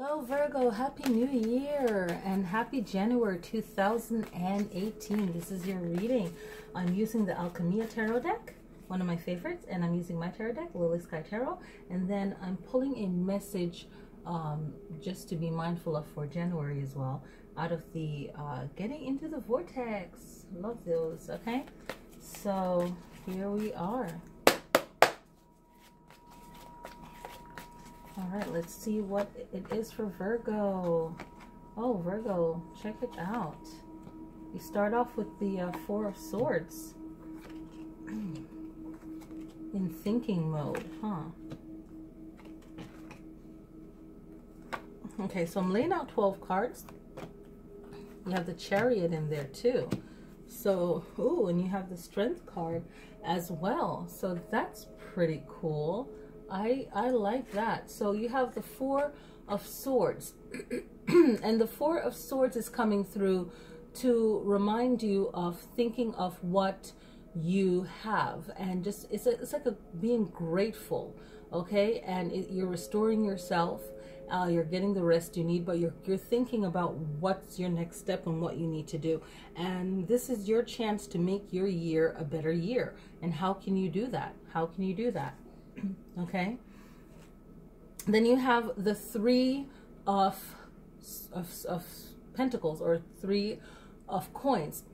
Hello Virgo, Happy New Year and Happy January 2018. This is your reading. I'm using the Alchemia Tarot deck, one of my favorites, and I'm using my tarot deck, Lilly Sky Tarot. And then I'm pulling a message just to be mindful of for January as well, out of the getting into the vortex. Love those, okay? So here we are. All right, let's see what it is for Virgo. Oh, Virgo, check it out. You start off with the Four of Swords. In thinking mode, huh? Okay, so I'm laying out 12 cards. You have the Chariot in there too. So, ooh, and you have the Strength card as well. So that's pretty cool. I like that. So you have the Four of Swords. And the Four of Swords is coming through to remind you of thinking of what you have, and just it's like being grateful, okay? And you're restoring yourself. You're getting the rest you need, but you're thinking about what's your next step and what you need to do. And this is your chance to make your year a better year. And how can you do that? How can you do that? Okay. Then you have the Three of Pentacles, or Three of Coins.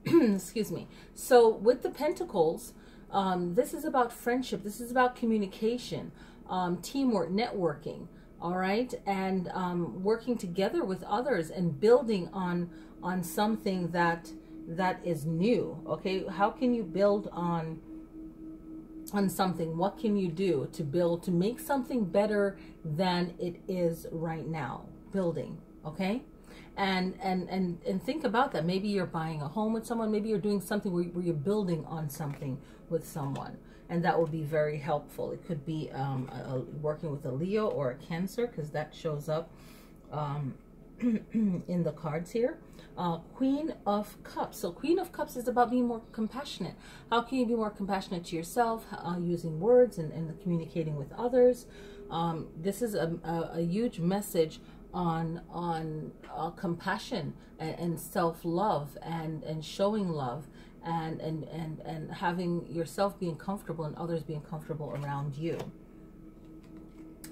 Excuse me. So with the Pentacles, this is about friendship. This is about communication, teamwork, networking. All right, and working together with others and building on something that is new. Okay, how can you build on something? What can you do to build, to make something better than it is right now? Building, okay? And think about that. Maybe you're buying a home with someone. Maybe you're doing something where you're building on something with someone, and that will be very helpful. It could be working with a Leo or a Cancer, because that shows up in the cards here. Queen of Cups. So Queen of Cups is about being more compassionate. How can you be more compassionate to yourself? Using words and communicating with others. This is a huge message on compassion and self-love and showing love and having yourself being comfortable and others being comfortable around you.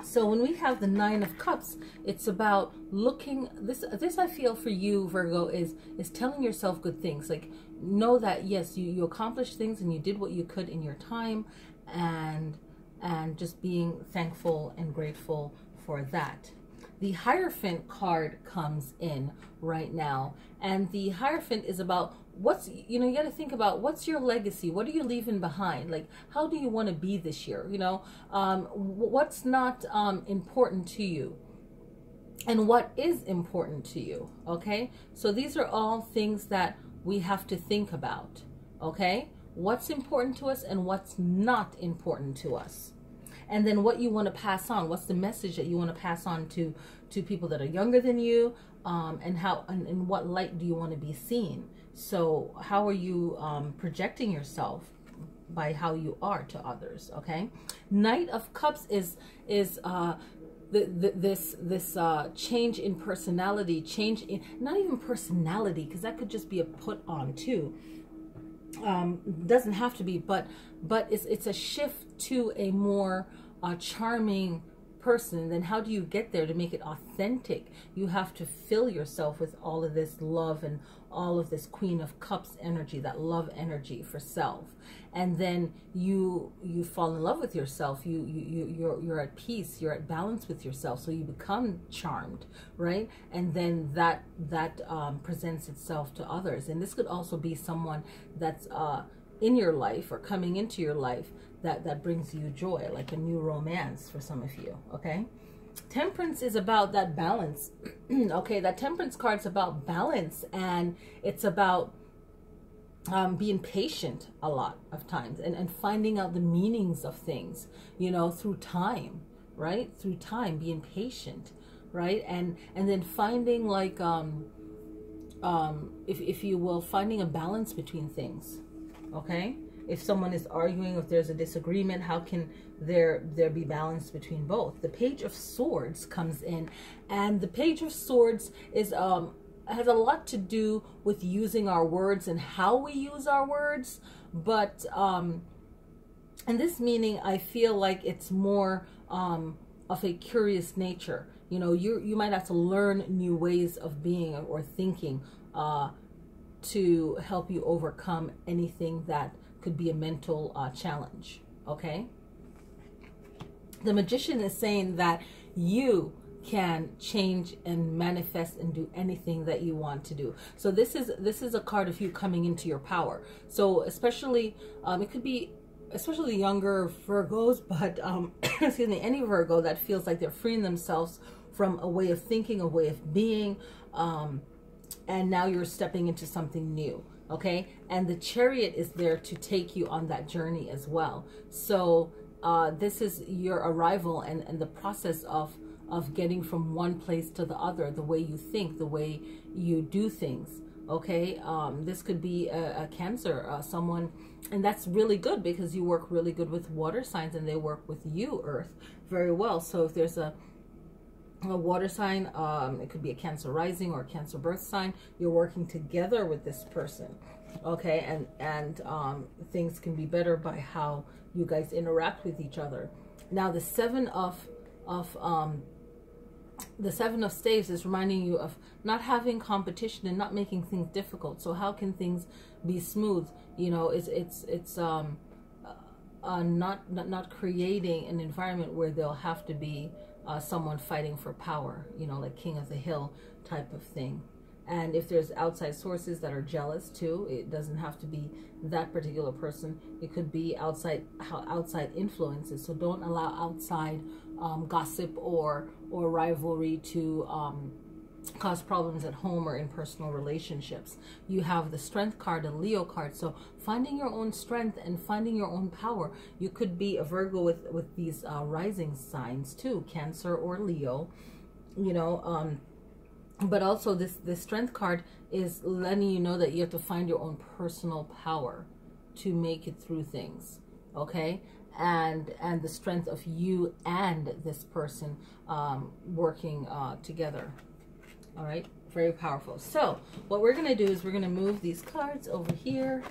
So when we have the Nine of Cups, it's about looking, this I feel for you, Virgo, is telling yourself good things. Like, know that yes, you accomplished things and you did what you could in your time, and just being thankful and grateful for that. The Hierophant card comes in right now, and the Hierophant is about what's, you know, you got to think about what's your legacy. What are you leaving behind? Like, how do you want to be this year? You know, what's not important to you, and what is important to you. Okay, so these are all things that we have to think about. Okay, what's important to us and what's not important to us. And then what you want to pass on. What's the message that you want to pass on to people that are younger than you, and how and in what light do you want to be seen? So how are you projecting yourself by how you are to others? Okay, Knight of Cups is this change in personality, change in, not even personality, because that could just be a put on too. Doesn't have to be, but it's a shift to a more charming person. Then how do you get there to make it authentic? You have to fill yourself with all of this love and all of this Queen of Cups energy, that love energy for self, and then you fall in love with yourself. You're at peace, you're at balance with yourself, so you become charmed, right? And then that presents itself to others. And this could also be someone that's in your life or coming into your life that brings you joy, like a new romance for some of you. Okay, Temperance is about that balance. Okay, that Temperance card's about balance, and it's about being patient a lot of times, and finding out the meanings of things, you know, through time, right? Through time, being patient, right? And then finding, like, if you will, finding a balance between things. Okay, if someone is arguing, if there's a disagreement, how can there be balance between both? The Page of Swords comes in, and the Page of Swords is has a lot to do with using our words and how we use our words, but in this meaning, I feel like it's more of a curious nature. You know, you might have to learn new ways of being or thinking to help you overcome anything that could be a mental challenge, okay? The Magician is saying that you can change and manifest and do anything that you want to do. So this is a card of you coming into your power. So especially, it could be especially younger Virgos, but excuse me, any Virgo that feels like they're freeing themselves from a way of thinking, a way of being, and now you're stepping into something new, okay? And the Chariot is there to take you on that journey as well. So this is your arrival and the process of getting from one place to the other, the way you think, the way you do things, okay? This could be a Cancer, someone, and that's really good because you work really good with water signs and they work with you, Earth, very well. So if there's a water sign, it could be a Cancer rising or a Cancer birth sign, you're working together with this person, okay? And things can be better by how you guys interact with each other. Now the Seven of Staves is reminding you of not having competition and not making things difficult. So how can things be smooth? You know, it's not creating an environment where there'll have to be someone fighting for power, you know, like King of the Hill type of thing. And if there's outside sources that are jealous too, it doesn't have to be that particular person. It could be outside influences. So don't allow outside gossip or rivalry to cause problems at home or in personal relationships. You have the Strength card, a Leo card. So finding your own strength and finding your own power. You could be a Virgo with these rising signs too, Cancer or Leo, you know. But also this Strength card is letting you know that you have to find your own personal power to make it through things, okay? And the strength of you and this person working together. All right, very powerful. So what we're going to do is we're going to move these cards over here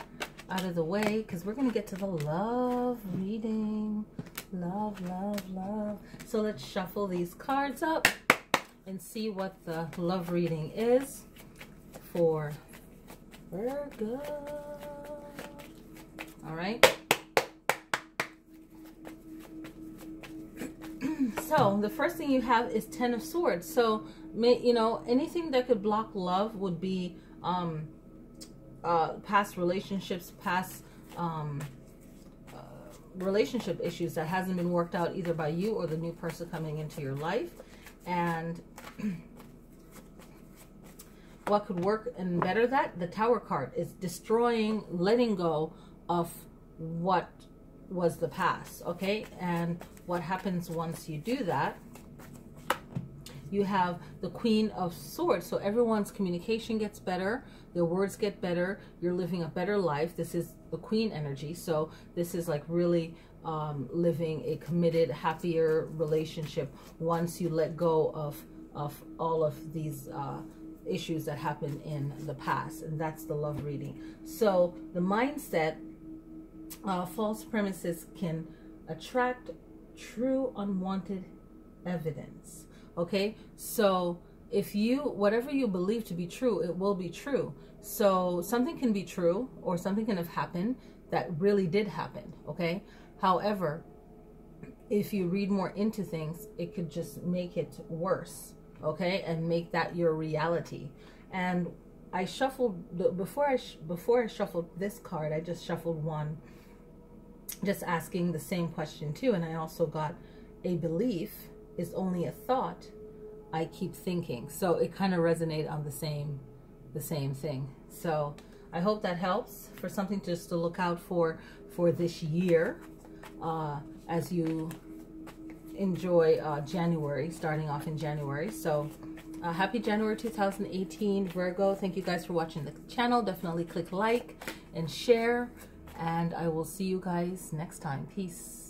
out of the way because we're going to get to the love reading. Love, love, love. So let's shuffle these cards up and see what the love reading is for Virgo. All right. So the first thing you have is Ten of Swords. So, you know, anything that could block love would be past relationships, past relationship issues that hasn't been worked out either by you or the new person coming into your life. And what could work and better that? The Tower card is destroying, letting go of what was the past, okay? And what happens once you do that? You have the Queen of Swords. So everyone's communication gets better, their words get better, you're living a better life. This is the Queen energy. So this is like really living a committed, happier relationship once you let go of all of these issues that happened in the past. And that's the love reading. So the mindset, false premises can attract true unwanted evidence. Okay, so if whatever you believe to be true, it will be true. So something can be true or something can have happened that really did happen, okay? However, if you read more into things, it could just make it worse, okay? And make that your reality. And I shuffled, before I shuffled this card, I just shuffled one, just asking the same question too. And I also got a belief is only a thought I keep thinking. So it kind of resonated on the same thing. So I hope that helps for something just to look out for this year as you enjoy January, starting off in January. So happy January 2018, Virgo. Thank you guys for watching the channel. Definitely click like and share. And I will see you guys next time. Peace.